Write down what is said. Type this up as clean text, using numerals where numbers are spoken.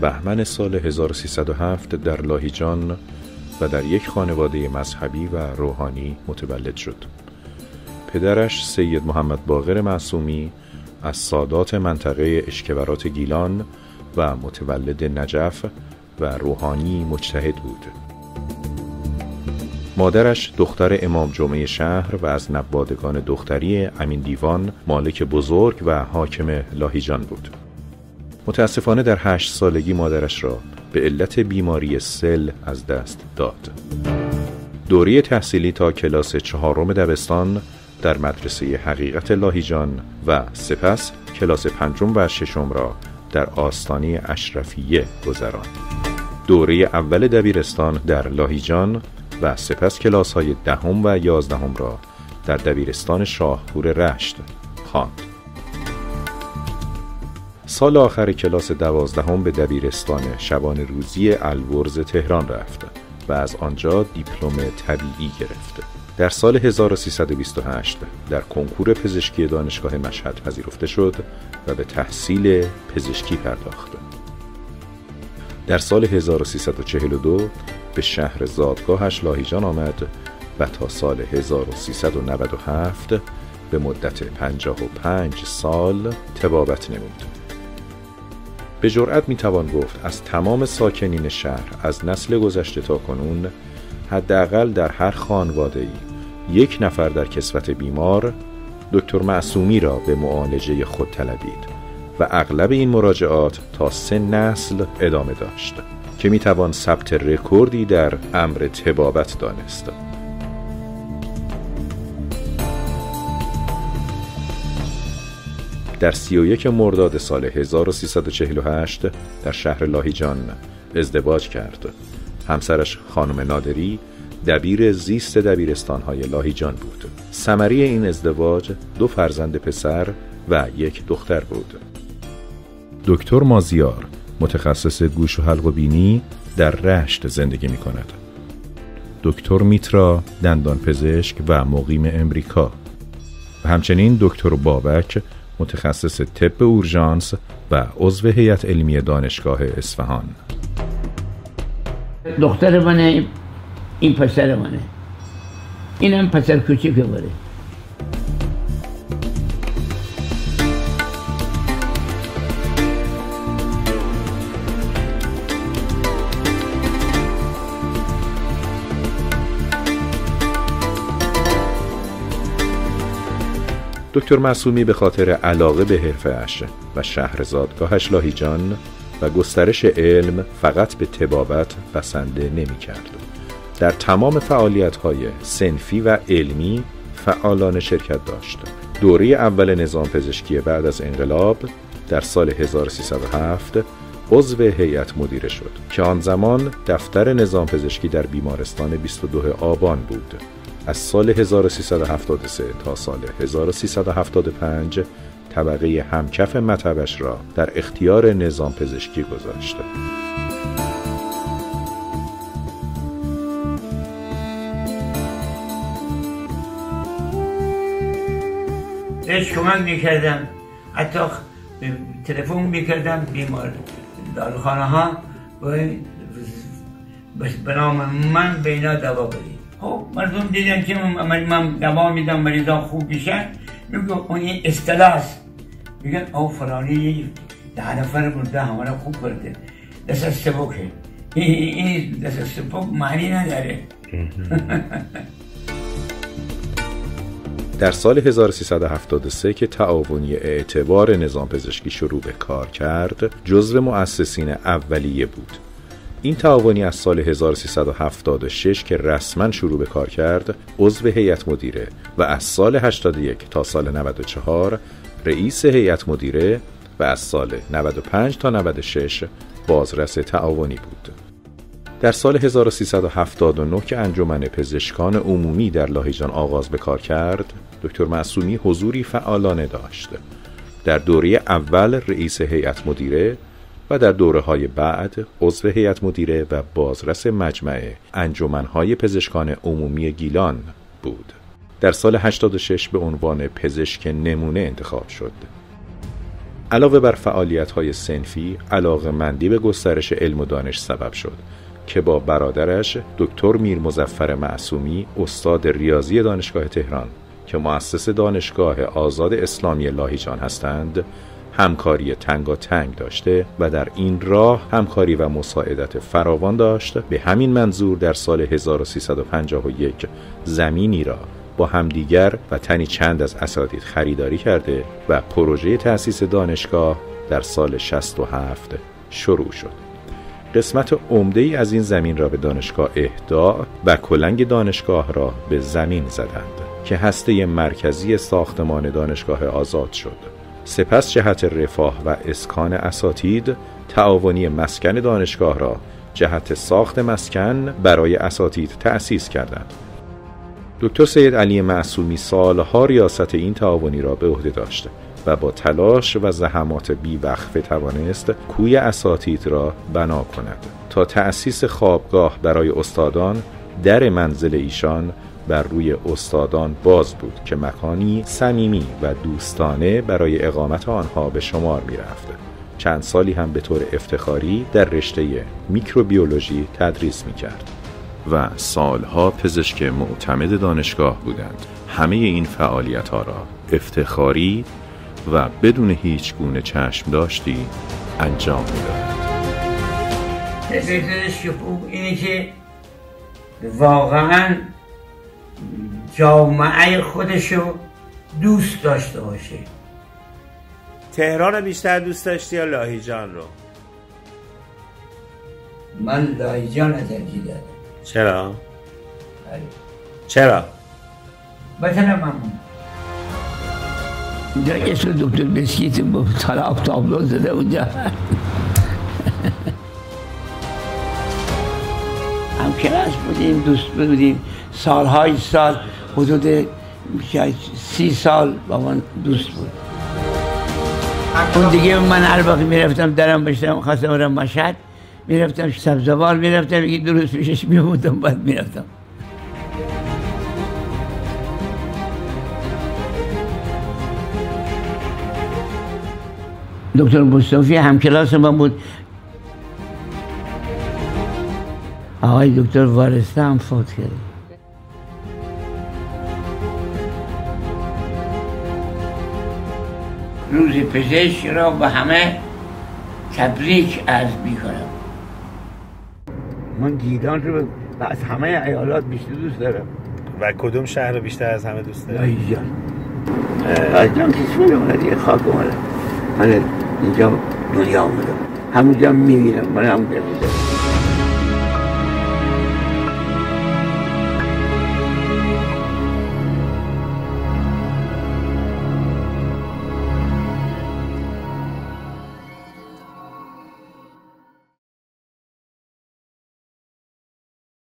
بهمن سال 1307 در لاهیجان و در یک خانواده مذهبی و روحانی متولد شد. پدرش سید محمد باقر معصومی از سادات منطقه اشکبرات گیلان و متولد نجف و روحانی مجتهد بود. مادرش دختر امام جمعه شهر و از نوادگان دختری امین دیوان مالک بزرگ و حاکم لاهیجان بود. متاسفانه در 8 سالگی مادرش را به علت بیماری سل از دست داد. دوره تحصیلی تا کلاس 4 دبستان در مدرسه حقیقت لاهیجان و سپس کلاس 5 و 6 را در آستانه اشرفیه گذراند. دوره اول دبیرستان در لاهیجان و سپس کلاس های 10 و 11 را در دبیرستان شاهپور رشت خواند. سال آخر کلاس 12 به دبیرستان شبانه روزی البرز تهران رفت و از آنجا دیپلم طبیعی گرفت. در سال 1328 در کنکور پزشکی دانشگاه مشهد پذیرفته شد و به تحصیل پزشکی پرداخت. در سال 1342 به شهر زادگاهش لاهیجان آمد و تا سال 1397 به مدت 55 سال طبابت نمود. به جرئت میتوان گفت از تمام ساکنین شهر از نسل گذشته تا کنون حداقل در هر خانواده‌ای 1 نفر در کسوت بیمار دکتر معصومی را به معالجه خود طلبید و اغلب این مراجعات تا 3 نسل ادامه داشت که میتوان ثبت رکوردی در امر طبابت دانست. در 31 مرداد سال 1348 در شهر لاهیجان ازدواج کرد. همسرش خانم نادری دبیر زیست دبیرستان‌های لاهیجان بود. ثمره این ازدواج 2 فرزند پسر و 1 دختر بود. دکتر مازیار متخصص گوش و حلق و بینی در رشت زندگی می کند. دکتر میترا دندان پزشک و مقیم امریکا و همچنین دکتر بابک متخصص طب اورژانس و عضو هیئت علمی دانشگاه اصفهان. دختر منه، این پسر منه، اینم پسر کوچیک بره. دکتر معصومی به خاطر علاقه به حرفه‌اش و شهر زادگاهش لاهیجان و گسترش علم فقط به طبابت بسنده نمی‌کرد. در تمام فعالیت‌های صنفی و علمی فعالانه شرکت داشت. دوره اول نظام پزشکی بعد از انقلاب در سال 1307 عضو هیئت مدیره شد که آن زمان دفتر نظام پزشکی در بیمارستان 22 آبان بود. از سال 1373 تا سال 1375 طبقه همکف مطبش را در اختیار نظام پزشکی گذاشت. بهش کمک میکردم، حتی تلفن میکردم بیمار داروخانه ها به نام من به اینا دوا بدید. خب مردم دیدن که من دوا میدم مریضا خوب میشن، میگم اون یه اصطلاح است، میگن او فلانی 10 نفر مرده همه خوب کرده، دست سبکه. این دست سبک معنی نداره. در سال 1373 که تعاونی اعتبار نظام پزشکی شروع به کار کرد، جزو مؤسسین اولیه بود. این تعاونی از سال 1376 که رسما شروع به کار کرد، عضو هیئت مدیره و از سال 81 تا سال 94 رئیس هیئت مدیره و از سال 95 تا 96 بازرس تعاونی بود. در سال 1379 که انجمن پزشکان عمومی در لاهیجان آغاز به کار کرد، دکتر معصومی حضوری فعالانه داشت. در دوره اول رئیس هیئت مدیره و در دوره‌های بعد عضو هیئت مدیره و بازرس مجمع انجمن‌های پزشکان عمومی گیلان بود. در سال 86 به عنوان پزشک نمونه انتخاب شد. علاوه بر فعالیت‌های صنفی، علاقه‌مندی به گسترش علم و دانش سبب شد که با برادرش دکتر میر مظفر معصومی استاد ریاضی دانشگاه تهران که مؤسس دانشگاه آزاد اسلامی لاهیجان هستند همکاری تنگاتنگ داشته و در این راه همکاری و مساعدت فراوان داشت. به همین منظور در سال 1351 زمینی را با همدیگر و تنی چند از اساتید خریداری کرده و پروژه تأسیس دانشگاه در سال 67 شروع شد. قسمت عمده‌ای از این زمین را به دانشگاه اهدا و کلنگ دانشگاه را به زمین زدند که هسته مرکزی ساختمان دانشگاه آزاد شد. سپس جهت رفاه و اسکان اساتید تعاونی مسکن دانشگاه را جهت ساخت مسکن برای اساتید تأسیس کردند. دکتر سید علی معصومی سالها ریاست این تعاونی را به عهده داشت و با تلاش و زحمات بی‌وقفه توانست کوی اساتید را بنا کند تا تأسیس خوابگاه برای استادان در منزل ایشان بر روی استادان باز بود که مکانی صمیمی و دوستانه برای اقامت آنها به شمار می رفت. چند سالی هم به طور افتخاری در رشته میکروبیولوژی تدریس می کرد و سالها پزشک معتمد دانشگاه بودند. همه این فعالیت ها را افتخاری و بدون هیچ گونه چشم داشتی انجام می داد. پزشک خوب اینه که واقعا جامعه خودشو دوست داشته باشه. تهران رو بیشتر دوست داشتی یا لاهیجان رو؟ من لاهیجان رو ترجیح دادم. چرا؟ چرا؟ بطنم ممنون. اینجا اسم دکتر بسکیت طلاق تابلو زده اونجا. هم کلاس بودیم، دوست بودیم، سالهای سال، حدود 30 سال با من دوست بود. اون دیگه من هر وقت میرفتم درم بشتم خواستم برم مشهد، میرفتم سبزوار، میرفتم یکی 2 روز پیشش میموندم بعد میرفتم. دکتر مصطفی همکلاس من بود. آقای دکتر وارسته هم فوت کرد. روز پزشک را به همه تبریک عرض میکنم. من گیلان رو از همه ایالات بیشتر دوست دارم. و کدوم شهر رو بیشتر از همه دوست داری؟ لاهیجان. لاهیجان کشور اومد، یه خاک اومد. من اینجا دنیا اومدم، همونجا میمیرم، من همونجا میزدم.